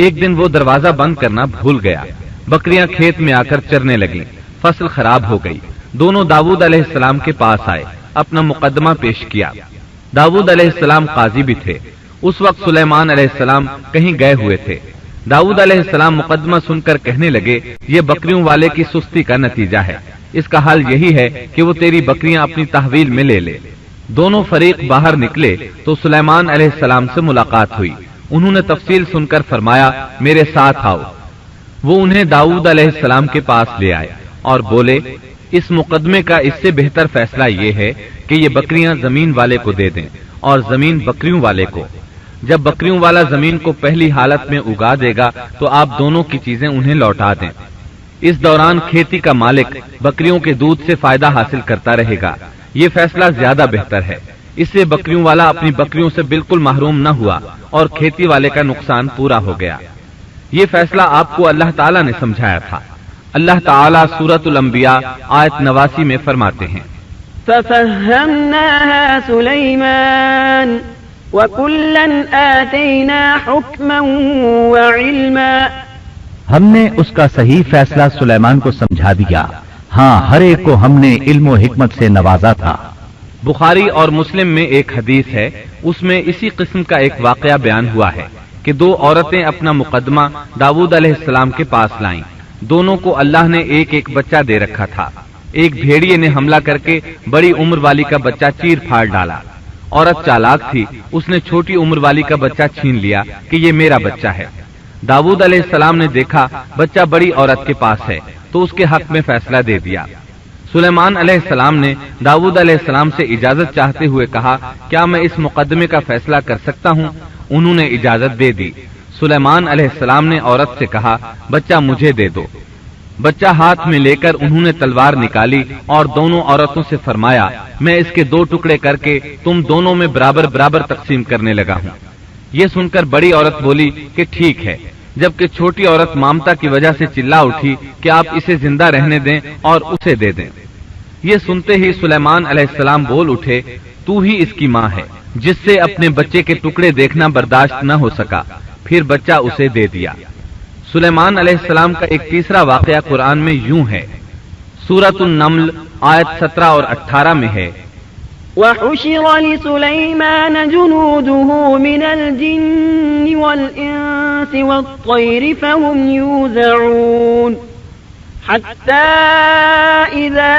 ایک دن وہ دروازہ بند کرنا بھول گیا. بکریاں کھیت میں آ کر چرنے لگیں. فصل خراب ہو گئی. دونوں داؤد علیہ السلام کے پاس آئے, اپنا مقدمہ پیش کیا. داؤد علیہ السلام قاضی بھی تھے. اس وقت سلیمان علیہ السلام کہیں گئے ہوئے تھے. داؤد علیہ السلام مقدمہ سن کر کہنے لگے یہ بکریوں والے کی سستی کا نتیجہ ہے. اس کا حل یہی ہے کہ وہ تیری بکریاں اپنی تحویل میں لے لے. دونوں فریق باہر نکلے تو سلیمان علیہ السلام سے ملاقات ہوئی. انہوں نے تفصیل سن کر فرمایا میرے ساتھ آؤ. وہ انہیں داؤد علیہ السلام کے پاس لے آئے اور بولے اس مقدمے کا اس سے بہتر فیصلہ یہ ہے کہ یہ بکریاں زمین والے کو دے دیں اور زمین بکریوں والے کو. جب بکریوں والا زمین کو پہلی حالت میں اگا دے گا تو آپ دونوں کی چیزیں انہیں لوٹا دیں. اس دوران کھیتی کا مالک بکریوں کے دودھ سے فائدہ حاصل کرتا رہے گا. یہ فیصلہ زیادہ بہتر ہے. اس سے بکریوں والا اپنی بکریوں سے بالکل محروم نہ ہوا اور کھیتی والے کا نقصان پورا ہو گیا. یہ فیصلہ آپ کو اللہ تعالیٰ نے سمجھایا تھا. اللہ تعالیٰ سورۃ الانبیاء آیت 89 میں فرماتے ہیں ففهمناها سليمان وكلا آتينا حكما وعلما. ہم نے اس کا صحیح فیصلہ سلیمان کو سمجھا دیا. ہاں ہر ایک کو ہم نے علم و حکمت سے نوازا تھا. بخاری اور مسلم میں ایک حدیث ہے, اس میں اسی قسم کا ایک واقعہ بیان ہوا ہے کہ دو عورتیں اپنا مقدمہ داؤد علیہ السلام کے پاس لائیں. دونوں کو اللہ نے ایک ایک بچہ دے رکھا تھا. ایک بھیڑیے نے حملہ کر کے بڑی عمر والی کا بچہ چیر پھاڑ ڈالا. عورت چالاک تھی, اس نے چھوٹی عمر والی کا بچہ چھین لیا کہ یہ میرا بچہ ہے. داؤد علیہ السلام نے دیکھا بچہ بڑی عورت کے پاس ہے تو اس کے حق میں فیصلہ دے دیا. سلیمان علیہ السلام نے داؤد علیہ السلام سے اجازت چاہتے ہوئے کہا کیا میں اس مقدمے کا فیصلہ کر سکتا ہوں؟ انہوں نے اجازت دے دی. سلیمان علیہ السلام نے عورت سے کہا بچہ مجھے دے دو. بچہ ہاتھ میں لے کر انہوں نے تلوار نکالی اور دونوں عورتوں سے فرمایا میں اس کے 2 ٹکڑے کر کے تم دونوں میں برابر برابر تقسیم کرنے لگا ہوں. یہ سن کر بڑی عورت بولی کہ ٹھیک ہے, جبکہ چھوٹی عورت مامتا کی وجہ سے چلا اٹھی کہ آپ اسے زندہ رہنے دیں اور اسے دے دیں. یہ سنتے ہی سلیمان علیہ السلام بول اٹھے، تو ہی اس کی ماں ہے، جس سے اپنے بچے کے ٹکڑے دیکھنا برداشت نہ ہو سکا، پھر بچہ اسے دے دیا۔ سلیمان علیہ السلام کا ایک تیسرا واقعہ قرآن میں یوں ہے، سورۃ النمل آیت 17 اور 18 میں ہے، وحشر لسليمان جنوده من الجن والإنس والطير فهم يوزعون حتى إذا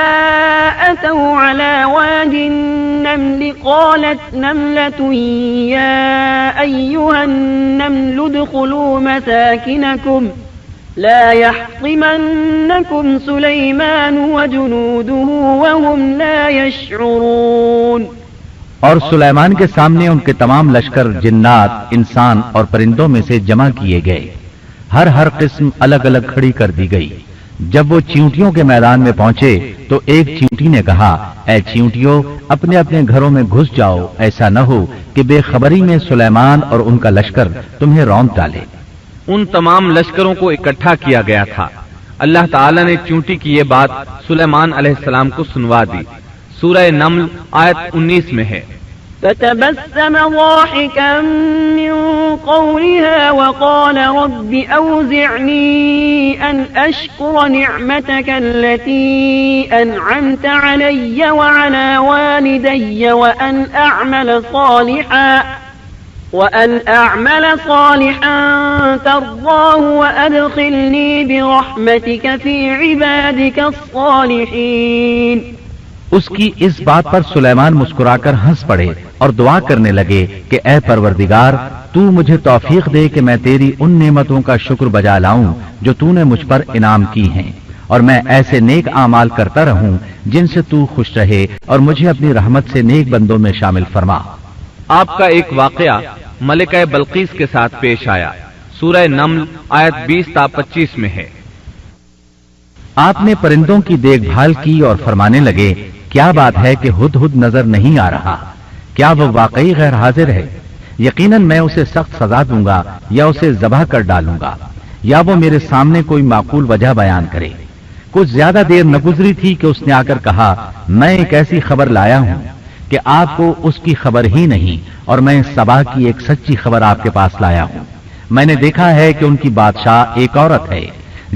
أتوا على واد النمل قالت نملة يا أيها النمل ادخلوا مساكنكم لا يحطمنكم سليمان وجنوده وهم لا يشعرون۔ اور سلیمان کے سامنے ان کے تمام لشکر جنات، انسان اور پرندوں میں سے جمع کیے گئے، ہر قسم الگ الگ کھڑی کر دی گئی۔ جب وہ چیونٹیوں کے میدان میں پہنچے تو ایک چیونٹی نے کہا، اے چیونٹیوں، اپنے اپنے گھروں میں گھس جاؤ، ایسا نہ ہو کہ بے خبری میں سلیمان اور ان کا لشکر تمہیں رونق ڈالے۔ ان تمام لشکروں کو اکٹھا کیا گیا تھا۔ اللہ تعالیٰ نے چونٹی کی یہ بات سلیمان علیہ السلام کو سنوا دی۔ سورہ نمل آیت 19 میں ہے، فتبسم ضاحكا من قولها وقال رب أوزعني أن أشكر نعمتك التي أنعمت علي وعلى والدي وأن أعمل صالحا ترضاه وأدخلني برحمتك في عبادك الصالحين۔ اس کی اس بات پر سلیمان مسکرا کر ہنس پڑے اور دعا کرنے لگے کہ اے پروردگار، تو مجھے توفیق دے کہ میں تیری ان نعمتوں کا شکر بجا لاؤں جو تو نے مجھ پر انعام کی ہیں، اور میں ایسے نیک اعمال کرتا رہوں جن سے تو خوش رہے، اور مجھے اپنی رحمت سے نیک بندوں میں شامل فرما۔ آپ کا ایک واقعہ ملکہ بلقیس کے ساتھ پیش آیا۔ سورہ نمل آیت 20 تا 25 میں ہے، آپ نے پرندوں کی دیکھ بھال کی اور فرمانے لگے، کیا بات ہے کہ ہدہد نظر نہیں آ رہا؟ کیا وہ واقعی غیر حاضر ہے؟ یقیناً میں اسے سخت سزا دوں گا یا اسے ذبح کر ڈالوں گا، یا وہ میرے سامنے کوئی معقول وجہ بیان کرے۔ کچھ زیادہ دیر نہ گزری تھی کہ اس نے آ کر کہا، میں ایک ایسی خبر لایا ہوں کہ آپ کو اس کی خبر ہی نہیں، اور میں سبا کی ایک سچی خبر آپ کے پاس لایا ہوں۔ میں نے دیکھا ہے کہ ان کی بادشاہ ایک عورت ہے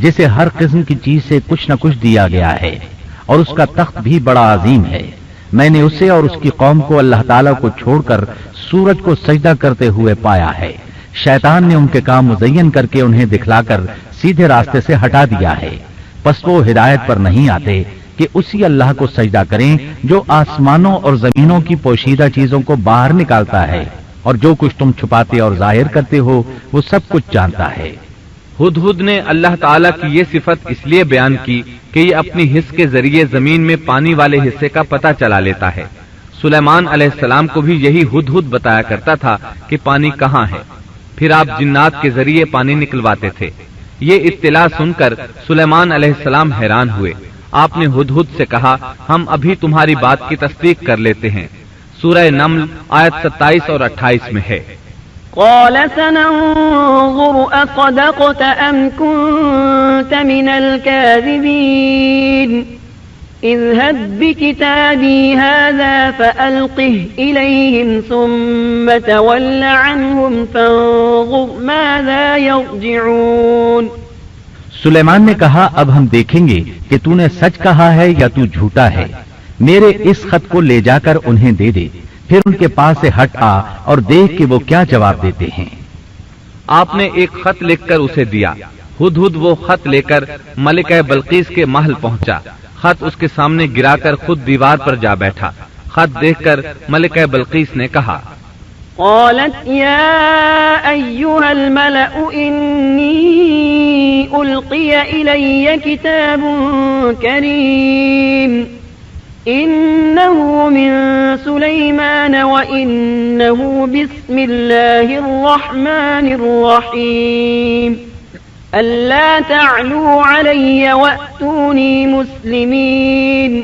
جسے ہر قسم کی چیز سے کچھ نہ کچھ دیا گیا ہے، اور اس کا تخت بھی بڑا عظیم ہے۔ میں نے اسے اور اس کی قوم کو اللہ تعالیٰ کو چھوڑ کر سورج کو سجدہ کرتے ہوئے پایا ہے۔ شیطان نے ان کے کام مزین کر کے انہیں دکھلا کر سیدھے راستے سے ہٹا دیا ہے، پس وہ ہدایت پر نہیں آتے کہ اسی اللہ کو سجدہ کریں جو آسمانوں اور زمینوں کی پوشیدہ چیزوں کو باہر نکالتا ہے، اور جو کچھ تم چھپاتے اور ظاہر کرتے ہو وہ سب کچھ جانتا ہے۔ ہدہد نے اللہ تعالیٰ کی یہ صفت اس لیے بیان کی کہ یہ اپنی حس کے ذریعے زمین میں پانی والے حصے کا پتہ چلا لیتا ہے۔ سلیمان علیہ السلام کو بھی یہی ہدہد بتایا کرتا تھا کہ پانی کہاں ہے، پھر آپ جنات کے ذریعے پانی نکلواتے تھے۔ یہ اطلاع سن کر سلیمان علیہ السلام حیران ہوئے۔ آپ نے ہدہد سے کہا، ہم ابھی تمہاری بات کی تصدیق کر لیتے ہیں۔ سورہ نمل آیت 27 اور 28 میں ہے، قال سننظر أصدقت أم كنت من الكاذبين اذهب بكتابي هذا فألقه إليهم ثم تول عنهم فانظر ماذا يرجعون۔ سلیمان نے کہا، اب ہم دیکھیں گے کہ تو نے سچ کہا ہے یا تو جھوٹا ہے۔ میرے اس خط کو لے جا کر انہیں دے دے، پھر ان کے پاس سے ہٹ آ اور دیکھ کہ وہ کیا جواب دیتے ہیں۔ آپ نے ایک خط لکھ کر اسے دیا۔ ہدہد وہ خط لے کر ملکہ بلقیس کے محل پہنچا۔ خط اس کے سامنے گرا کر خود دیوار پر جا بیٹھا۔ خط دیکھ کر ملکہ بلقیس نے کہا، قالت يا أيها الملأ إني ألقي إلي كتاب كريم إنه من سليمان وإنه بسم الله الرحمن الرحيم ألا تعلوا علي وأتوني مسلمين۔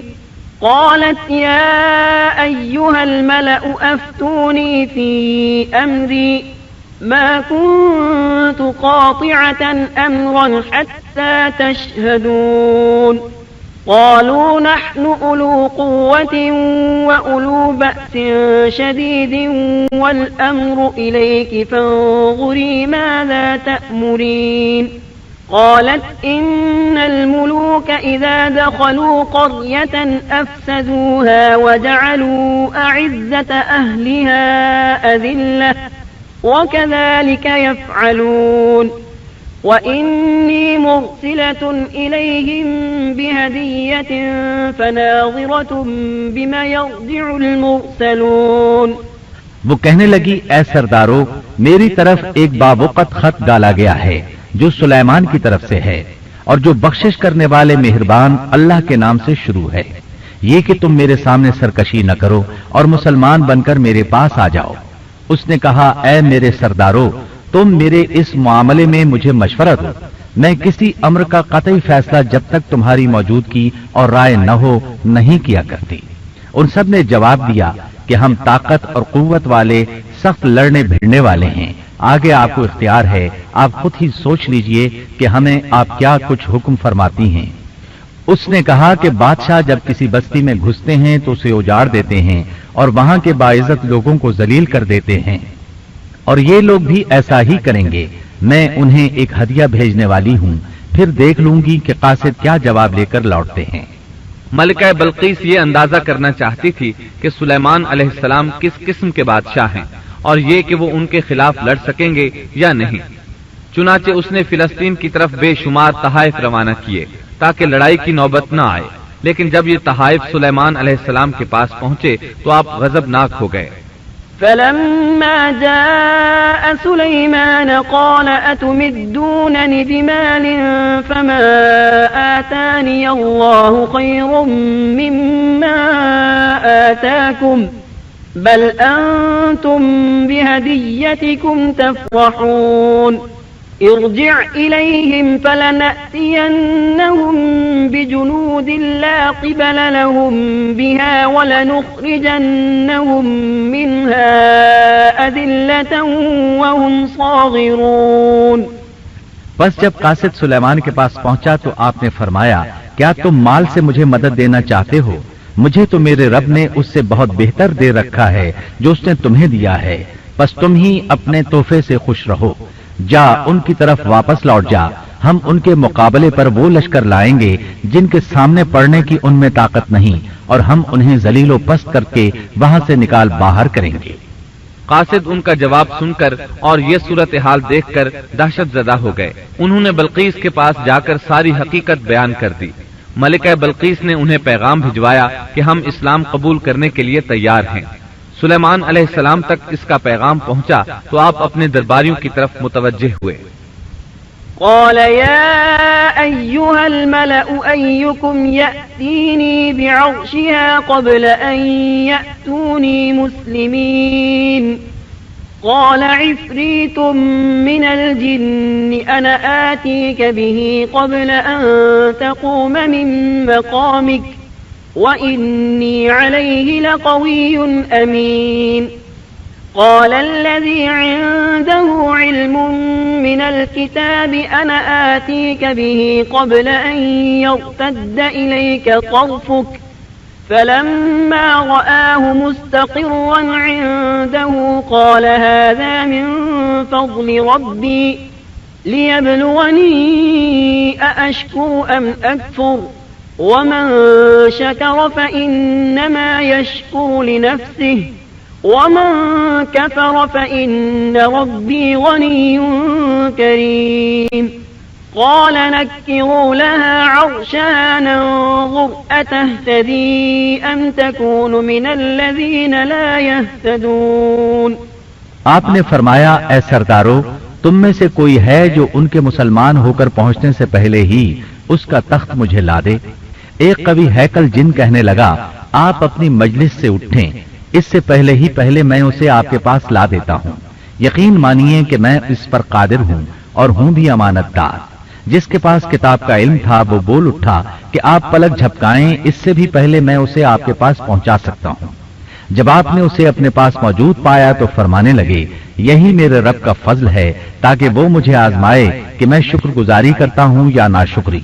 قالت يا أيها الملأ أفتوني في أمري ما كنت قاطعة أمرا حتى تشهدون۔ قالوا نحن أولو قوة وأولو بأس شديد والأمر إليك فانظري ماذا تأمرين قالت إن الملوك إذا دخلوا قرية أفسدوها وجعلوا أعزة أهلها أذلة وكذلك يفعلون وإني مرسلة إليهم بهدية فناظرة بما يرجع المرسلون۔ وہ کہنے لگی اے سردارو، میری طرف ایک باوقت خط ڈالا گیا ہے جو سلیمان کی طرف سے ہے اور جو بخشش کرنے والے مہربان اللہ کے نام سے شروع ہے، یہ کہ تم میرے سامنے سرکشی نہ کرو اور مسلمان بن کر میرے پاس آ جاؤ۔ اس نے کہا اے میرے سردارو، تم میرے اس معاملے میں مجھے مشورہ دو، میں کسی امر کا قطعی فیصلہ جب تک تمہاری موجودگی اور رائے نہ ہو نہیں کیا کرتی۔ ان سب نے جواب دیا کہ ہم طاقت اور قوت والے، سخت لڑنے بھیڑنے والے ہیں، آگے آپ کو اختیار ہے، آپ خود ہی سوچ لیجئے کہ ہمیں آپ کیا کچھ حکم فرماتی ہیں۔ اس نے کہا کہ بادشاہ جب کسی بستی میں گھستے ہیں تو اسے اجاڑ دیتے ہیں اور وہاں کے باعزت لوگوں کو ذلیل کر دیتے ہیں، اور یہ لوگ بھی ایسا ہی کریں گے۔ میں انہیں ایک ہدیہ بھیجنے والی ہوں، پھر دیکھ لوں گی کہ قاصد کیا جواب لے کر لوٹتے ہیں۔ ملکہ بلقیس یہ اندازہ کرنا چاہتی تھی کہ سلیمان علیہ السلام کس قسم کے بادشاہ ہیں اور یہ کہ وہ ان کے خلاف لڑ سکیں گے یا نہیں۔ چنانچہ اس نے فلسطین کی طرف بے شمار تحائف روانہ کیے تاکہ لڑائی کی نوبت نہ آئے، لیکن جب یہ تحائف سلیمان علیہ السلام کے پاس پہنچے تو آپ غضبناک ہو گئے۔ فلما جاء سليمان قال أتمدونني بمال فما آتاني الله خير مما آتاكم بل أنتم بهديتكم تفرحون ارجع إليهم فلنأتينهم بجنود لا قبل لهم بها ولنخرجنهم منها أذلة وهم صاغرون۔ بس جب قاصد سلیمان کے پاس پہنچا تو آپ نے فرمایا کیا تم مال سے مجھے مدد دینا چاہتے ہو؟ مجھے تو میرے رب نے اس سے بہت بہتر دے رکھا ہے جو اس نے تمہیں دیا ہے، بس تم ہی اپنے تحفے سے خوش رہو۔ جا ان کی طرف واپس لوٹ جا، ہم ان کے مقابلے پر وہ لشکر لائیں گے جن کے سامنے پڑنے کی ان میں طاقت نہیں، اور ہم انہیں ذلیل و پست کر کے وہاں سے نکال باہر کریں گے۔ قاصد ان کا جواب سن کر اور یہ صورتحال دیکھ کر دہشت زدہ ہو گئے۔ انہوں نے بلقیس کے پاس جا کر ساری حقیقت بیان کر دی۔ ملکہ بلقیس نے انہیں پیغام بھجوایا کہ ہم اسلام قبول کرنے کے لیے تیار ہیں۔ سلیمان علیہ السلام تک اس کا پیغام پہنچا تو آپ اپنے درباریوں کی طرف متوجہ ہوئے۔ قال يا أيها الملأ أيكم يأتيني بعرشها قبل أن يأتوني مسلمين قال عفريت من الجن أنا آتيك به قبل أن تقوم من مقامك وإني عليه لقوي أمين قال الذي عنده علم من الكتاب أنا آتيك به قبل أن يرتد إليك طرفك فلما رآه مستقرا عنده قال هذا من فضل ربي ليبلغني أأشكر أم أكفر ومن شكر فإنما يشكر لنفسه ومن كفر فإن ربي غني كريم قال نكروا لها عرشها ننظر أتهتدي أم تكون من الذين لا يهتدون۔ آپ نے فرمایا اے سردارو، تم میں سے کوئی ہے جو ان کے مسلمان ہو کر پہنچنے سے پہلے ہی اس کا تخت مجھے لا دے۔ ایک قوی ہیکل جن کہنے لگا آپ اپنی مجلس سے اٹھیں، اس سے پہلے میں اسے آپ کے پاس لا دیتا ہوں۔ یقین مانیے کہ میں اس پر قادر ہوں اور ہوں بھی امانت دار۔ جس کے پاس کتاب کا علم تھا وہ بول اٹھا کہ آپ پلک جھپکائیں، اس سے بھی پہلے میں اسے آپ کے پاس پہنچا سکتا ہوں۔ جب آپ نے اسے اپنے پاس موجود پایا تو فرمانے لگے یہی میرے رب کا فضل ہے تاکہ وہ مجھے آزمائے کہ میں شکر گزاری کرتا ہوں یا ناشکری۔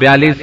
42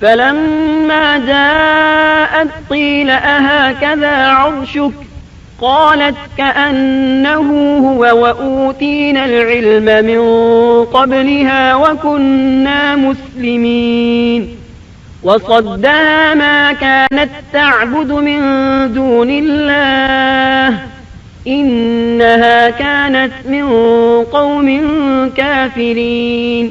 فلما جاءت قيل أهكذا عرشك قالت كأنه هو وأوتينا العلم من قبلها وكنا مسلمين وصدها ما كانت تعبد من دون الله إنها كانت من قوم كافرين۔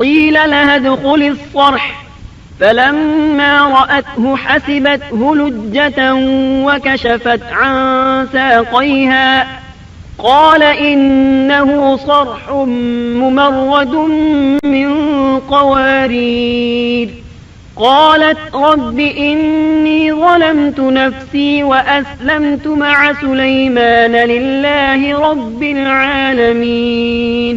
قيل لها ادخل الصرح فلما رأته حسبته لجة وكشفت عن ساقيها قال إنه صرح ممرد من قوارير قالت رب إني ظلمت نفسي وأسلمت مع سليمان لله رب العالمين۔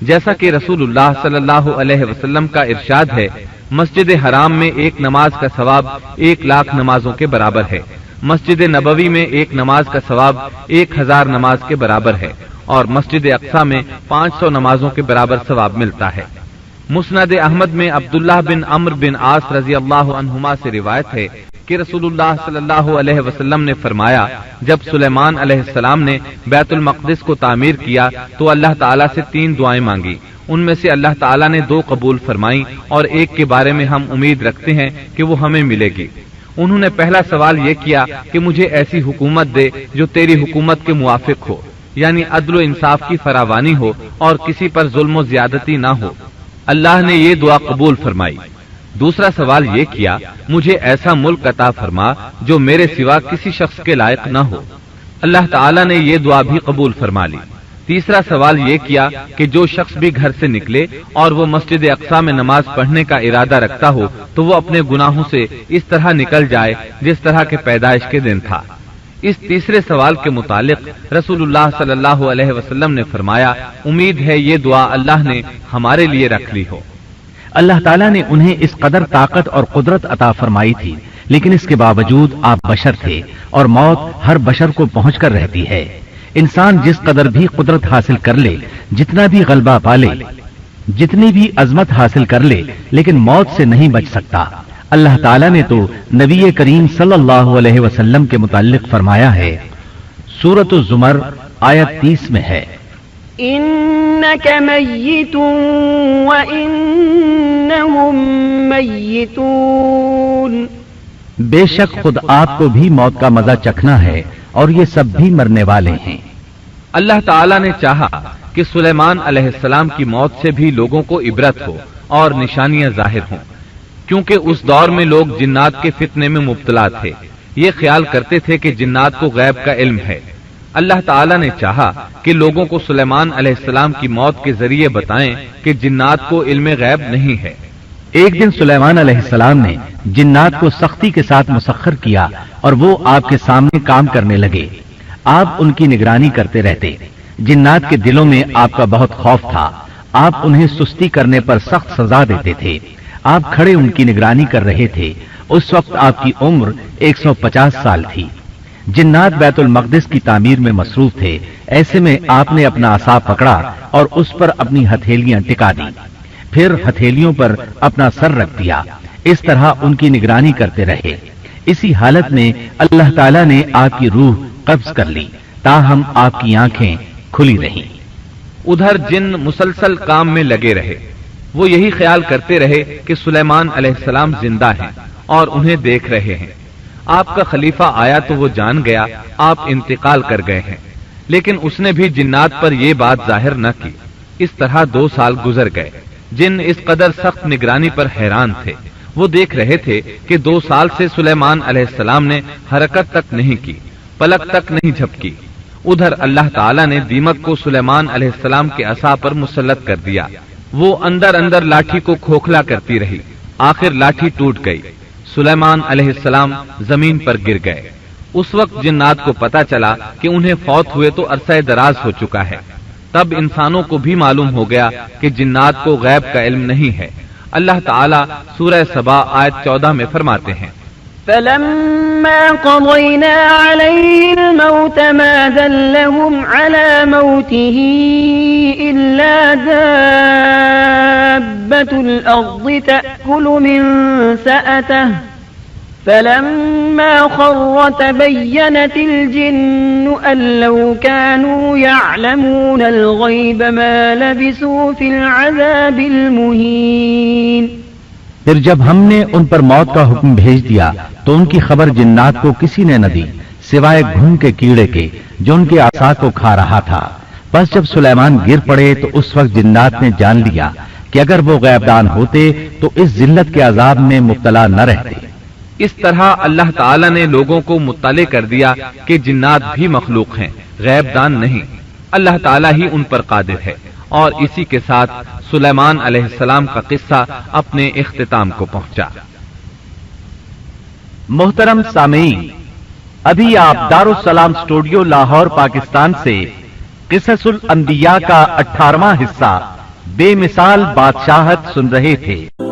جیسا کہ رسول اللہ صلی اللہ علیہ وسلم کا ارشاد ہے، مسجد حرام میں ایک نماز کا ثواب 1,00,000 نمازوں کے برابر ہے، مسجد نبوی میں ایک نماز کا ثواب 1,000 نماز کے برابر ہے، اور مسجد اقصی میں 500 نمازوں کے برابر ثواب ملتا ہے۔ مسند احمد میں عبداللہ بن عمرو بن عاص رضی اللہ عنہما سے روایت ہے کہ رسول اللہ صلی اللہ علیہ وسلم نے فرمایا، جب سلیمان علیہ السلام نے بیت المقدس کو تعمیر کیا تو اللہ تعالیٰ سے 3 دعائیں مانگی، ان میں سے اللہ تعالیٰ نے 2 قبول فرمائیں اور ایک کے بارے میں ہم امید رکھتے ہیں کہ وہ ہمیں ملے گی۔ انہوں نے پہلا سوال یہ کیا کہ مجھے ایسی حکومت دے جو تیری حکومت کے موافق ہو، یعنی عدل و انصاف کی فراوانی ہو اور کسی پر ظلم و زیادتی نہ ہو۔ اللہ نے یہ دعا قبول فرمائی۔ دوسرا سوال یہ کیا، مجھے ایسا ملک عطا فرما جو میرے سوا کسی شخص کے لائق نہ ہو۔ اللہ تعالیٰ نے یہ دعا بھی قبول فرما لی۔ تیسرا سوال یہ کیا کہ جو شخص بھی گھر سے نکلے اور وہ مسجد اقصی میں نماز پڑھنے کا ارادہ رکھتا ہو تو وہ اپنے گناہوں سے اس طرح نکل جائے جس طرح کے پیدائش کے دن تھا۔ اس تیسرے سوال کے متعلق رسول اللہ صلی اللہ علیہ وسلم نے فرمایا، امید ہے یہ دعا اللہ نے ہمارے لیے رکھ لی ہو۔ اللہ تعالیٰ نے انہیں اس قدر طاقت اور قدرت عطا فرمائی تھی، لیکن اس کے باوجود آپ بشر تھے اور موت ہر بشر کو پہنچ کر رہتی ہے۔ انسان جس قدر بھی قدرت حاصل کر لے، جتنا بھی غلبہ پالے، جتنی بھی عظمت حاصل کر لے، لیکن موت سے نہیں بچ سکتا۔ اللہ تعالیٰ نے تو نبی کریم صلی اللہ علیہ وسلم کے متعلق فرمایا ہے، سورۃ الزمر آیت 30 میں ہے، إنك ميت وإنهم ميتون، بے شک خود آپ کو بھی موت کا مزہ چکھنا ہے اور یہ سب بھی مرنے والے ہیں۔ اللہ تعالیٰ نے چاہا کہ سلیمان علیہ السلام کی موت سے بھی لوگوں کو عبرت ہو اور نشانیاں ظاہر ہوں، کیونکہ اس دور میں لوگ جنات کے فتنے میں مبتلا تھے۔ یہ خیال کرتے تھے کہ جنات کو غیب کا علم ہے۔ اللہ تعالیٰ نے چاہا کہ لوگوں کو سلیمان علیہ السلام کی موت کے ذریعے بتائیں کہ جنات کو علم غیب نہیں ہے۔ ایک دن سلیمان علیہ السلام نے جنات کو سختی کے ساتھ مسخر کیا اور وہ آپ کے سامنے کام کرنے لگے۔ آپ ان کی نگرانی کرتے رہتے۔ جنات کے دلوں میں آپ کا بہت خوف تھا۔ آپ انہیں سستی کرنے پر سخت سزا دیتے تھے۔ آپ کھڑے ان کی نگرانی کر رہے تھے۔ اس وقت آپ کی عمر 150 سال تھی۔ جنات بیت المقدس کی تعمیر میں مصروف تھے۔ ایسے میں آپ نے اپنا عصا پکڑا اور اس پر اپنی ہتھیلیاں ٹکا دی، پھر ہتھیلیوں پر اپنا سر رکھ دیا۔ اس طرح ان کی نگرانی کرتے رہے۔ اسی حالت میں اللہ تعالیٰ نے آپ کی روح قبض کر لی، تاہم آپ کی آنکھیں کھلی رہیں۔ ادھر جن مسلسل کام میں لگے رہے۔ وہ یہی خیال کرتے رہے کہ سلیمان علیہ السلام زندہ ہیں اور انہیں دیکھ رہے ہیں۔ آپ کا خلیفہ آیا تو وہ جان گیا آپ انتقال کر گئے ہیں، لیکن اس نے بھی جنات پر یہ بات ظاہر نہ کی۔ اس طرح 2 سال گزر گئے۔ جن اس قدر سخت نگرانی پر حیران تھے۔ وہ دیکھ رہے تھے کہ 2 سال سے سلیمان علیہ السلام نے حرکت تک نہیں کی، پلک تک نہیں جھپکی۔ ادھر اللہ تعالیٰ نے دیمک کو سلیمان علیہ السلام کے عصا پر مسلط کر دیا۔ وہ اندر اندر لاٹھی کو کھوکھلا کرتی رہی۔ آخر لاٹھی ٹوٹ گئی۔ سلیمان علیہ السلام زمین پر گر گئے۔ اس وقت جنات کو پتا چلا کہ انہیں فوت ہوئے تو عرصہ دراز ہو چکا ہے۔ تب انسانوں کو بھی معلوم ہو گیا کہ جنات کو غیب کا علم نہیں ہے۔ اللہ تعالیٰ سورہ سبا آیت 14 میں فرماتے ہیں، فلما قضينا عليه الموت ما دلهم على موته إلا دابة الأرض تأكل من سأته فلما خر تبينت الجن أن لو كانوا يعلمون الغيب ما لبثوا في العذاب المهين۔ پھر جب ہم نے ان پر موت کا حکم بھیج دیا تو ان کی خبر جنات کو کسی نے نہ دی سوائے گھن کے کیڑے کے جو ان کے عصا کو کھا رہا تھا۔ بس جب سلیمان گر پڑے تو اس وقت جنات نے جان لیا کہ اگر وہ غیب دان ہوتے تو اس ذلت کے عذاب میں مبتلا نہ رہتے۔ اس طرح اللہ تعالیٰ نے لوگوں کو مطلع کر دیا کہ جنات بھی مخلوق ہیں، غیب دان نہیں۔ اللہ تعالیٰ ہی ان پر قادر ہے۔ اور اسی کے ساتھ سلیمان علیہ السلام کا قصہ اپنے اختتام کو پہنچا۔ محترم سامعین، ابھی آپ دارالسلام اسٹوڈیو لاہور پاکستان سے قصص الانبیاء کا 18واں حصہ بے مثال بادشاہت سن رہے تھے۔